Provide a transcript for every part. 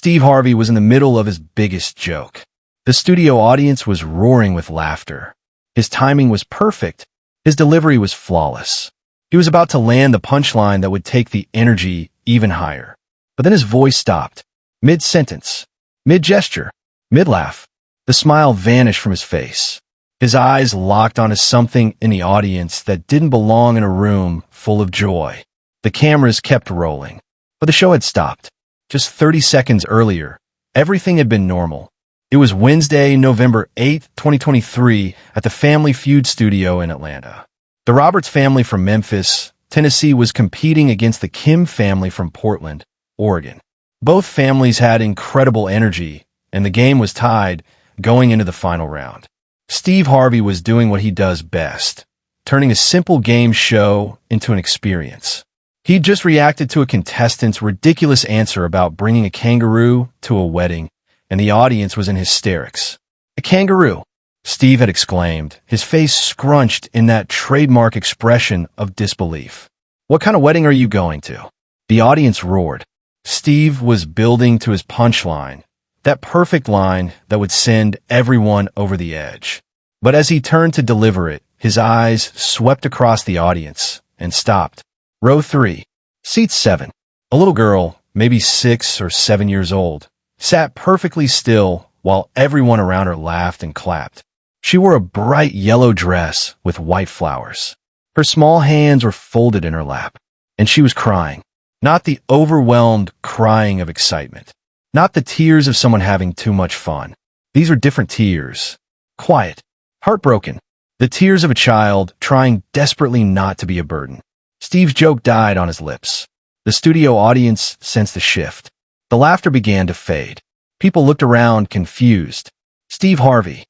Steve Harvey was in the middle of his biggest joke. The studio audience was roaring with laughter. His timing was perfect. His delivery was flawless. He was about to land the punchline that would take the energy even higher. But then his voice stopped. Mid-sentence. Mid-gesture. Mid-laugh. The smile vanished from his face. His eyes locked onto something in the audience that didn't belong in a room full of joy. The cameras kept rolling. But the show had stopped. Just 30 seconds earlier, everything had been normal. It was Wednesday, November 8, 2023, at the Family Feud studio in Atlanta. The Roberts family from Memphis, Tennessee, was competing against the Kim family from Portland, Oregon. Both families had incredible energy, and the game was tied going into the final round. Steve Harvey was doing what he does best, turning a simple game show into an experience. He'd just reacted to a contestant's ridiculous answer about bringing a kangaroo to a wedding, and the audience was in hysterics. "A kangaroo," Steve had exclaimed, his face scrunched in that trademark expression of disbelief. "What kind of wedding are you going to?" The audience roared. Steve was building to his punchline, that perfect line that would send everyone over the edge. But as he turned to deliver it, his eyes swept across the audience and stopped. Row 3. Seat 7. A little girl, maybe 6 or 7 years old, sat perfectly still while everyone around her laughed and clapped. She wore a bright yellow dress with white flowers. Her small hands were folded in her lap, and she was crying. Not the overwhelmed crying of excitement. Not the tears of someone having too much fun. These were different tears. Quiet. Heartbroken. The tears of a child trying desperately not to be a burden. Steve's joke died on his lips. The studio audience sensed the shift. The laughter began to fade. People looked around, confused. Steve Harvey,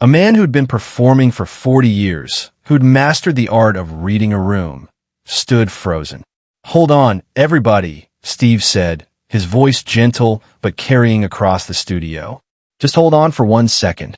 a man who'd been performing for 40 years, who'd mastered the art of reading a room, stood frozen. "Hold on, everybody," Steve said, his voice gentle but carrying across the studio. "Just hold on for 1 second."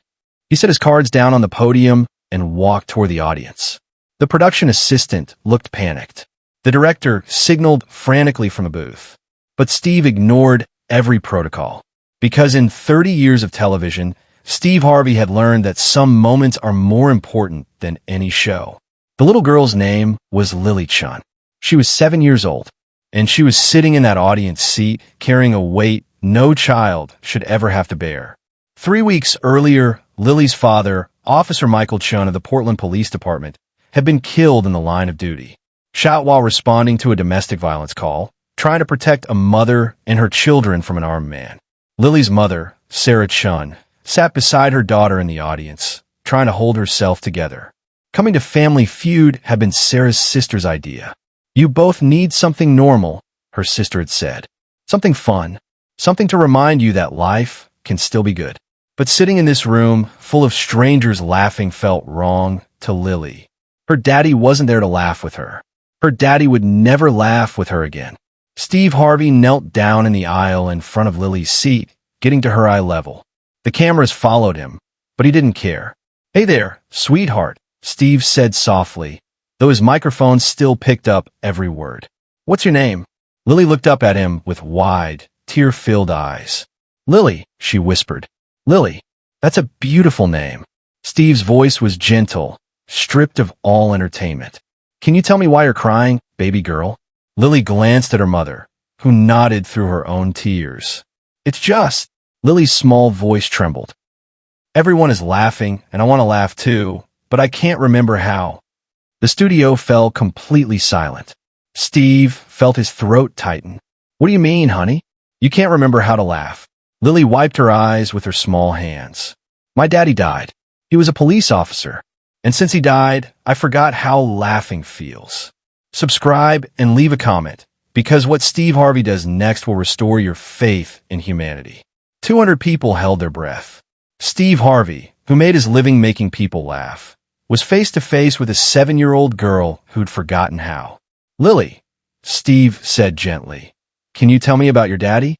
He set his cards down on the podium and walked toward the audience. The production assistant looked panicked. The director signaled frantically from a booth. But Steve ignored every protocol. Because in 30 years of television, Steve Harvey had learned that some moments are more important than any show. The little girl's name was Lily Chen. She was 7 years old, and she was sitting in that audience seat carrying a weight no child should ever have to bear. 3 weeks earlier, Lily's father, Officer Michael Chen of the Portland Police Department, had been killed in the line of duty, shot while responding to a domestic violence call, trying to protect a mother and her children from an armed man. Lily's mother, Sarah Chen, sat beside her daughter in the audience, trying to hold herself together. Coming to Family Feud had been Sarah's sister's idea. "You both need something normal," her sister had said. "Something fun. Something to remind you that life can still be good." But sitting in this room, full of strangers laughing, felt wrong to Lily. Her daddy wasn't there to laugh with her. Her daddy would never laugh with her again. Steve Harvey knelt down in the aisle in front of Lily's seat, getting to her eye level. The cameras followed him, but he didn't care. "Hey there, sweetheart," Steve said softly, though his microphone still picked up every word. "What's your name?" Lily looked up at him with wide, tear-filled eyes. "Lily," she whispered. "Lily, that's a beautiful name." Steve's voice was gentle, stripped of all entertainment. "Can you tell me why you're crying, baby girl?" Lily glanced at her mother, who nodded through her own tears. "It's just..." Lily's small voice trembled. "Everyone is laughing, and I want to laugh too, but I can't remember how." The studio fell completely silent. Steve felt his throat tighten. "What do you mean, honey? You can't remember how to laugh?" Lily wiped her eyes with her small hands. "My daddy died. He was a police officer. And since he died, I forgot how laughing feels." Subscribe and leave a comment, because what Steve Harvey does next will restore your faith in humanity. 200 people held their breath. Steve Harvey, who made his living making people laugh, was face to face with a 7-year-old girl who'd forgotten how. "Lily," Steve said gently, "can you tell me about your daddy?"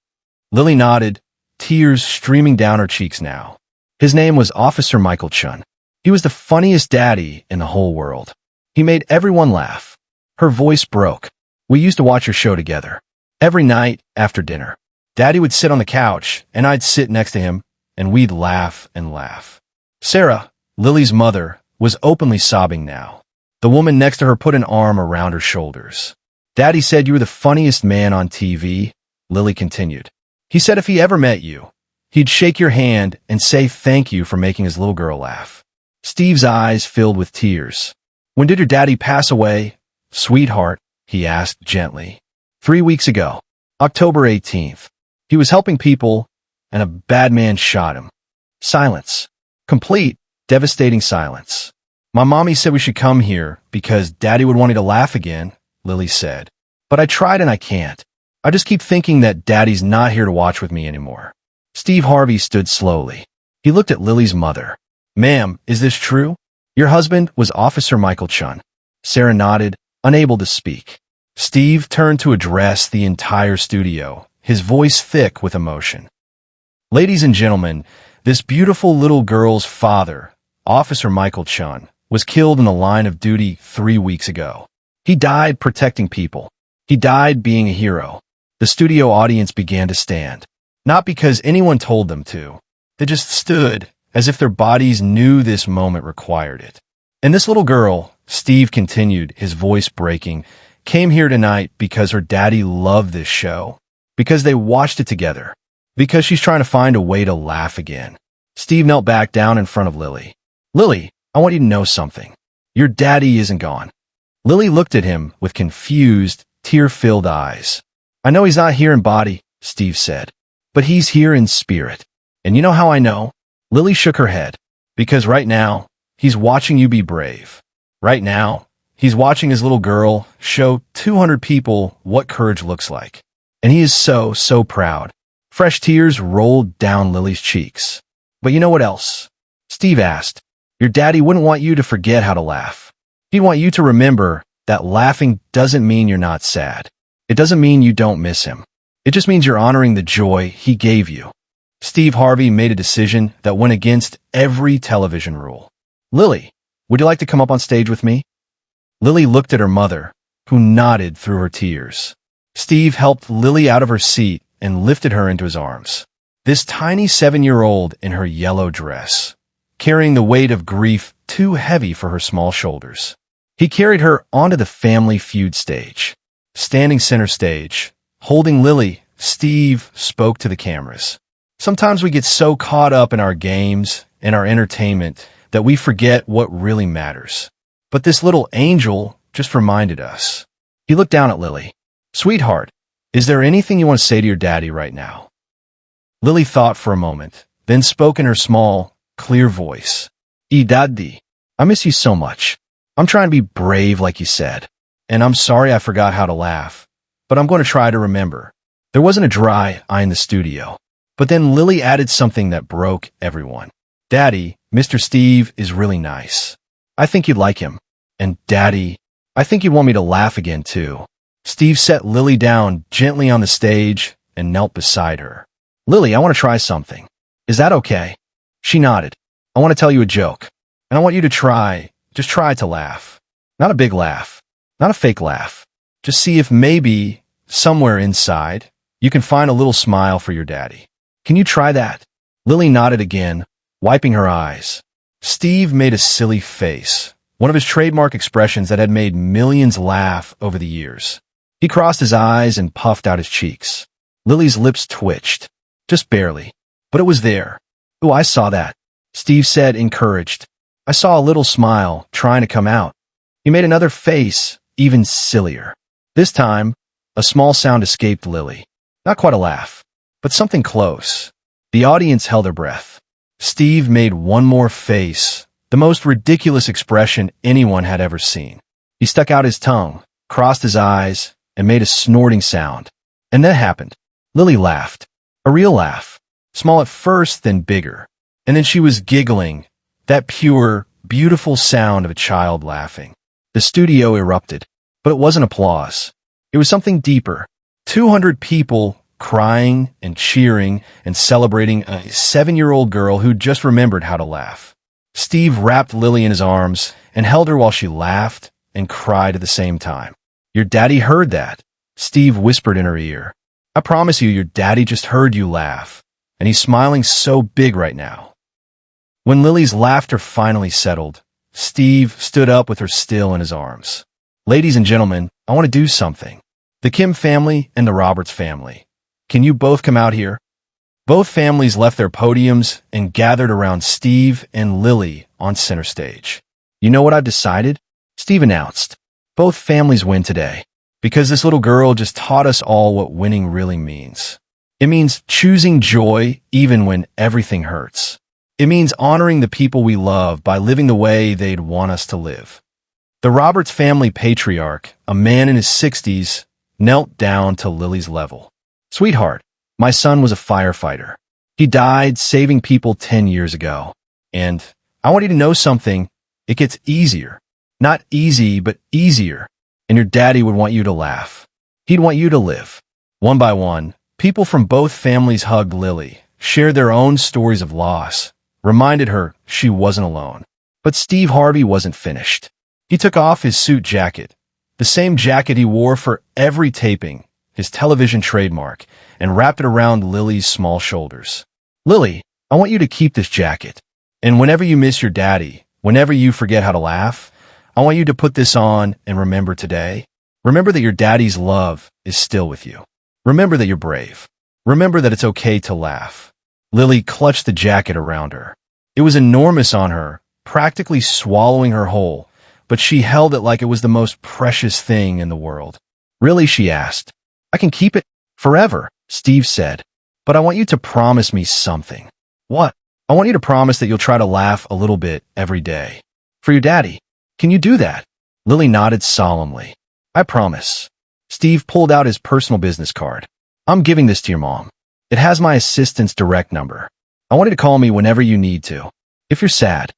Lily nodded, tears streaming down her cheeks now. His name was Officer Michael Chen. He was the funniest daddy in the whole world. He made everyone laugh. Her voice broke. "We used to watch your show together. Every night after dinner. Daddy would sit on the couch, and I'd sit next to him, and we'd laugh and laugh. Sarah, Lily's mother, was openly sobbing now. The woman next to her put an arm around her shoulders. Daddy said you were the funniest man on TV, Lily continued. He said if he ever met you, he'd shake your hand and say thank you for making his little girl laugh. Steve's eyes filled with tears. When did your daddy pass away, sweetheart? He asked gently. 3 weeks ago, October 18th. He was helping people, and a bad man shot him. Silence. Complete, devastating silence. My mommy said we should come here because Daddy would want me to laugh again, Lily said. But I tried and I can't. I just keep thinking that Daddy's not here to watch with me anymore. Steve Harvey stood slowly. He looked at Lily's mother. Ma'am, is this true? Your husband was Officer Michael Chen. Sarah nodded, unable to speak. Steve turned to address the entire studio, his voice thick with emotion. Ladies and gentlemen, this beautiful little girl's father, Officer Michael Chen, was killed in the line of duty 3 weeks ago. He died protecting people. He died being a hero. The studio audience began to stand. Not because anyone told them to. They just stood as if their bodies knew this moment required it. And this little girl, Steve continued, his voice breaking, came here tonight because her daddy loved this show. Because they watched it together. Because she's trying to find a way to laugh again. Steve knelt back down in front of Lily. Lily, I want you to know something. Your daddy isn't gone. Lily looked at him with confused, tear-filled eyes. I know he's not here in body, Steve said. But he's here in spirit. And you know how I know? Lily shook her head. Because right now, he's watching you be brave. Right now, he's watching his little girl show 200 people what courage looks like. And he is so, so proud. Fresh tears rolled down Lily's cheeks. But you know what else? Steve asked. Your daddy wouldn't want you to forget how to laugh. He'd want you to remember that laughing doesn't mean you're not sad. It doesn't mean you don't miss him. It just means you're honoring the joy he gave you. Steve Harvey made a decision that went against every television rule. Lily, would you like to come up on stage with me? Lily looked at her mother, who nodded through her tears. Steve helped Lily out of her seat and lifted her into his arms. This tiny 7-year-old in her yellow dress, carrying the weight of grief too heavy for her small shoulders. He carried her onto the Family Feud stage. Standing center stage, holding Lily, Steve spoke to the cameras. Sometimes we get so caught up in our games and our entertainment that we forget what really matters. But this little angel just reminded us. He looked down at Lily. Sweetheart, is there anything you want to say to your daddy right now? Lily thought for a moment, then spoke in her small, clear voice. Daddy, I miss you so much. I'm trying to be brave like you said. And I'm sorry I forgot how to laugh. But I'm going to try to remember. There wasn't a dry eye in the studio. But then Lily added something that broke everyone. Daddy, Mr. Steve is really nice. I think you'd like him. And Daddy, I think you'd want me to laugh again too. Steve set Lily down gently on the stage and knelt beside her. Lily, I want to try something. Is that okay? She nodded. I want to tell you a joke. And I want you to just try to laugh. Not a big laugh. Not a fake laugh. Just see if maybe, somewhere inside, you can find a little smile for your daddy. Can you try that? Lily nodded again, wiping her eyes. Steve made a silly face, one of his trademark expressions that had made millions laugh over the years. He crossed his eyes and puffed out his cheeks. Lily's lips twitched, just barely, but it was there. Ooh, I saw that, Steve said, encouraged. I saw a little smile trying to come out. He made another face, even sillier. This time, a small sound escaped Lily. Not quite a laugh, but something close. The audience held their breath. Steve made one more face, the most ridiculous expression anyone had ever seen. He stuck out his tongue, crossed his eyes, and made a snorting sound. And that happened. Lily laughed. A real laugh. Small at first, then bigger. And then she was giggling. That pure, beautiful sound of a child laughing. The studio erupted. But it wasn't applause. It was something deeper. 200 people crying and cheering and celebrating a 7-year-old girl who just remembered how to laugh. Steve wrapped Lily in his arms and held her while she laughed and cried at the same time. Your daddy heard that, Steve whispered in her ear. I promise you, your daddy just heard you laugh, and he's smiling so big right now." When Lily's laughter finally settled, Steve stood up with her still in his arms. "Ladies and gentlemen, I want to do something. The Kim family and the Roberts family. Can you both come out here?" Both families left their podiums and gathered around Steve and Lily on center stage. "You know what I've decided?" Steve announced. "Both families win today, because this little girl just taught us all what winning really means. It means choosing joy even when everything hurts. It means honoring the people we love by living the way they'd want us to live." The Roberts family patriarch, a man in his 60s, knelt down to Lily's level. "Sweetheart, my son was a firefighter. He died saving people 10 years ago. And I want you to know something. It gets easier. Not easy, but easier. And your daddy would want you to laugh. He'd want you to live." One by one, people from both families hugged Lily, shared their own stories of loss, reminded her she wasn't alone. But Steve Harvey wasn't finished. He took off his suit jacket, the same jacket he wore for every taping, his television trademark, and wrapped it around Lily's small shoulders. "Lily, I want you to keep this jacket. And whenever you miss your daddy, whenever you forget how to laugh, I want you to put this on and remember today. Remember that your daddy's love is still with you. Remember that you're brave. Remember that it's okay to laugh." Lily clutched the jacket around her. It was enormous on her, practically swallowing her whole, but she held it like it was the most precious thing in the world. "Really?" she asked. "I can keep it forever," Steve said. "But I want you to promise me something." "What?" "I want you to promise that you'll try to laugh a little bit every day. For your daddy. Can you do that?" Lily nodded solemnly. "I promise." Steve pulled out his personal business card. "I'm giving this to your mom. It has my assistant's direct number. I want you to call me whenever you need to. If you're sad.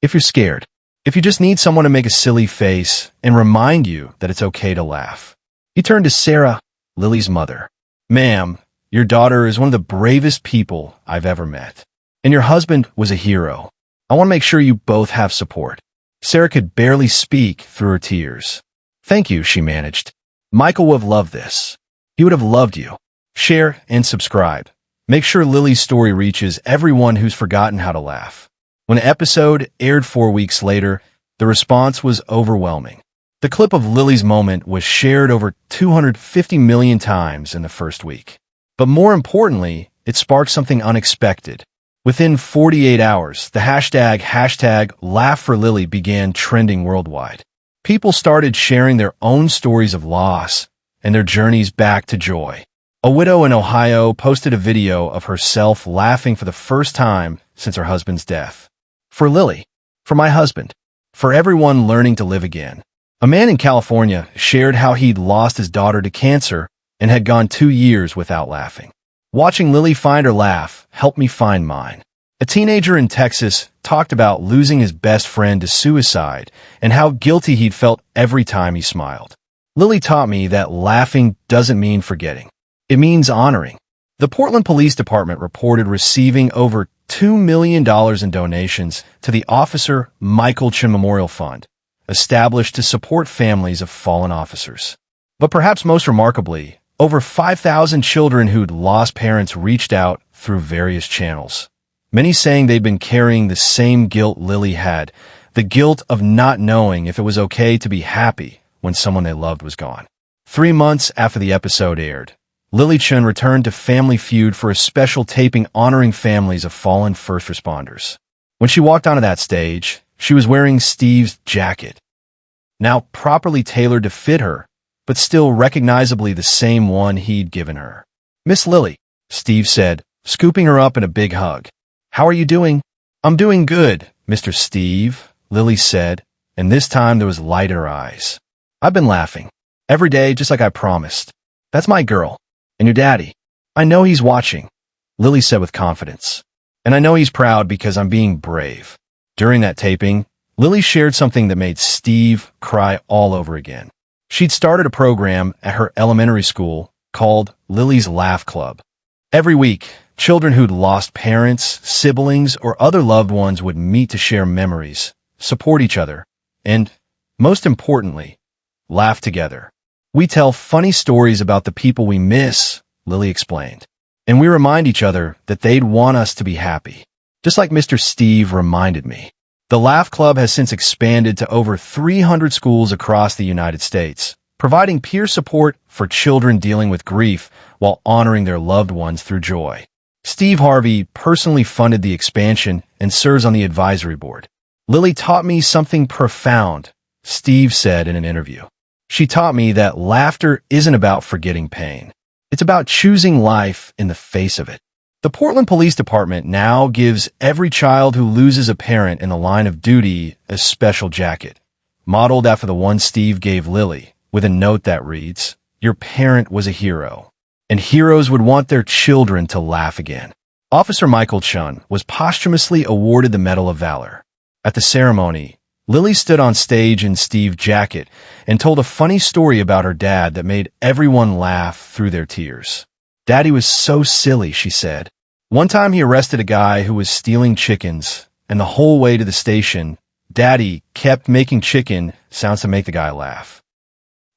If you're scared. If you just need someone to make a silly face and remind you that it's okay to laugh." He turned to Sarah, Lily's mother. "Ma'am, your daughter is one of the bravest people I've ever met. And your husband was a hero. I want to make sure you both have support." Sarah could barely speak through her tears. "Thank you," she managed. "Michael would have loved this. He would have loved you." Share and subscribe. Make sure Lily's story reaches everyone who's forgotten how to laugh. When the episode aired 4 weeks later, the response was overwhelming. The clip of Lily's moment was shared over 250 million times in the first week. But more importantly, it sparked something unexpected. Within 48 hours, the hashtag Laugh for Lily began trending worldwide. People started sharing their own stories of loss and their journeys back to joy. A widow in Ohio posted a video of herself laughing for the first time since her husband's death. "For Lily, for my husband, for everyone learning to live again." A man in California shared how he'd lost his daughter to cancer and had gone 2 years without laughing. "Watching Lily find her laugh helped me find mine." A teenager in Texas talked about losing his best friend to suicide and how guilty he'd felt every time he smiled. "Lily taught me that laughing doesn't mean forgetting. It means honoring." The Portland Police Department reported receiving over $2 million in donations to the Officer Michael Chen Memorial Fund, established to support families of fallen officers. But perhaps most remarkably, over 5,000 children who'd lost parents reached out through various channels, many saying they'd been carrying the same guilt Lily had, the guilt of not knowing if it was okay to be happy when someone they loved was gone. 3 months after the episode aired, Lily Chen returned to Family Feud for a special taping honoring families of fallen first responders. When she walked onto that stage, she was wearing Steve's jacket, now properly tailored to fit her, but still recognizably the same one he'd given her. "Miss Lily," Steve said, scooping her up in a big hug. "How are you doing?" "I'm doing good, Mr. Steve," Lily said, and this time there was light in her eyes. "I've been laughing. Every day, just like I promised. That's my girl. And your daddy. I know he's watching," Lily said with confidence. "And I know he's proud because I'm being brave." During that taping, Lily shared something that made Steve cry all over again. She'd started a program at her elementary school called Lily's Laugh Club. Every week, children who'd lost parents, siblings, or other loved ones would meet to share memories, support each other, and, most importantly, laugh together. "We tell funny stories about the people we miss, Lily explained. And we remind each other that they'd want us to be happy. Just like Mr. Steve reminded me. The Laugh Club has since expanded to over 300 schools across the United States, providing peer support for children dealing with grief while honoring their loved ones through joy. Steve Harvey personally funded the expansion and serves on the advisory board. Lily taught me something profound, Steve said in an interview. She taught me that laughter isn't about forgetting pain. It's about choosing life in the face of it. The Portland Police Department now gives every child who loses a parent in the line of duty a special jacket, modeled after the one Steve gave Lily, with a note that reads, "Your parent was a hero, and heroes would want their children to laugh again." Officer Michael Chen was posthumously awarded the Medal of Valor. At the ceremony, Lily stood on stage in Steve's jacket and told a funny story about her dad that made everyone laugh through their tears. "Daddy was so silly," she said. "One time he arrested a guy who was stealing chickens, and the whole way to the station, Daddy kept making chicken sounds to make the guy laugh.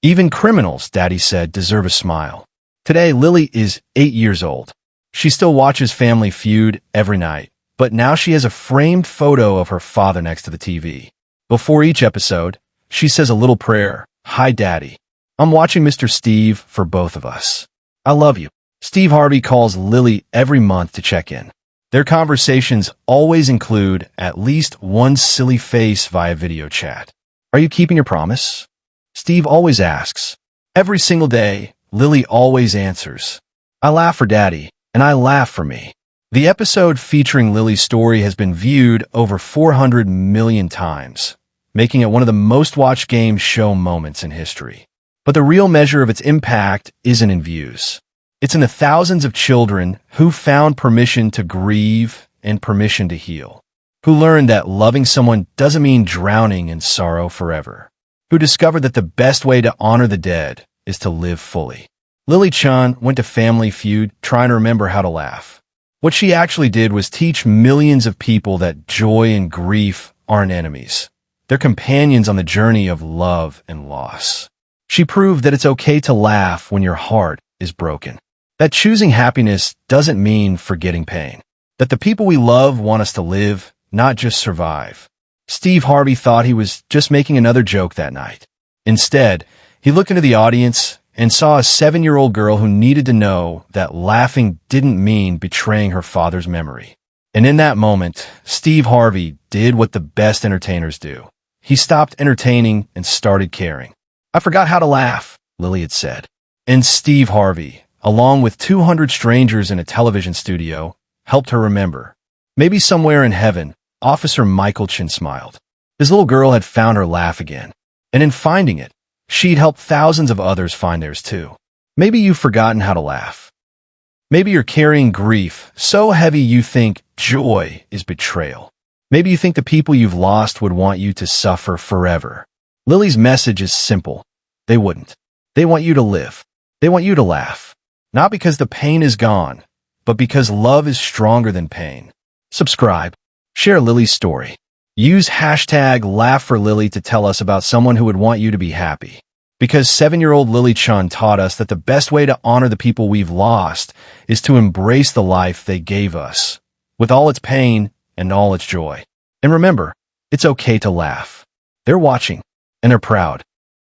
Even criminals," Daddy said, "deserve a smile." Today, Lily is 8 years old. She still watches Family Feud every night, but now she has a framed photo of her father next to the TV. Before each episode, she says a little prayer. "Hi, Daddy. I'm watching Mr. Steve for both of us. I love you." Steve Harvey calls Lily every month to check in. Their conversations always include at least one silly face via video chat. "Are you keeping your promise?" Steve always asks. Every single day, Lily always answers, "I laugh for Daddy, and I laugh for me." The episode featuring Lily's story has been viewed over 400 million times, making it one of the most watched game show moments in history. But the real measure of its impact isn't in views. It's in the thousands of children who found permission to grieve and permission to heal, who learned that loving someone doesn't mean drowning in sorrow forever, who discovered that the best way to honor the dead is to live fully. Lily Chen went to Family Feud trying to remember how to laugh. What she actually did was teach millions of people that joy and grief aren't enemies. They're companions on the journey of love and loss. She proved that it's okay to laugh when your heart is broken. That choosing happiness doesn't mean forgetting pain. That the people we love want us to live, not just survive. Steve Harvey thought he was just making another joke that night. Instead, he looked into the audience and saw a 7-year-old girl who needed to know that laughing didn't mean betraying her father's memory. And in that moment, Steve Harvey did what the best entertainers do. He stopped entertaining and started caring. "I forgot how to laugh," Lily had said. And Steve Harvey, along with 200 strangers in a television studio, helped her remember. Maybe somewhere in heaven, Officer Michael Chen smiled. His little girl had found her laugh again. And in finding it, she'd helped thousands of others find theirs too. Maybe you've forgotten how to laugh. Maybe you're carrying grief so heavy you think joy is betrayal. Maybe you think the people you've lost would want you to suffer forever. Lily's message is simple. They wouldn't. They want you to live. They want you to laugh. Not because the pain is gone, but because love is stronger than pain. Subscribe. Share Lily's story. Use hashtag #LaughForLily to tell us about someone who would want you to be happy. Because 7-year-old Lily Chen taught us that the best way to honor the people we've lost is to embrace the life they gave us, with all its pain and all its joy. And remember, it's okay to laugh. They're watching, and they're proud.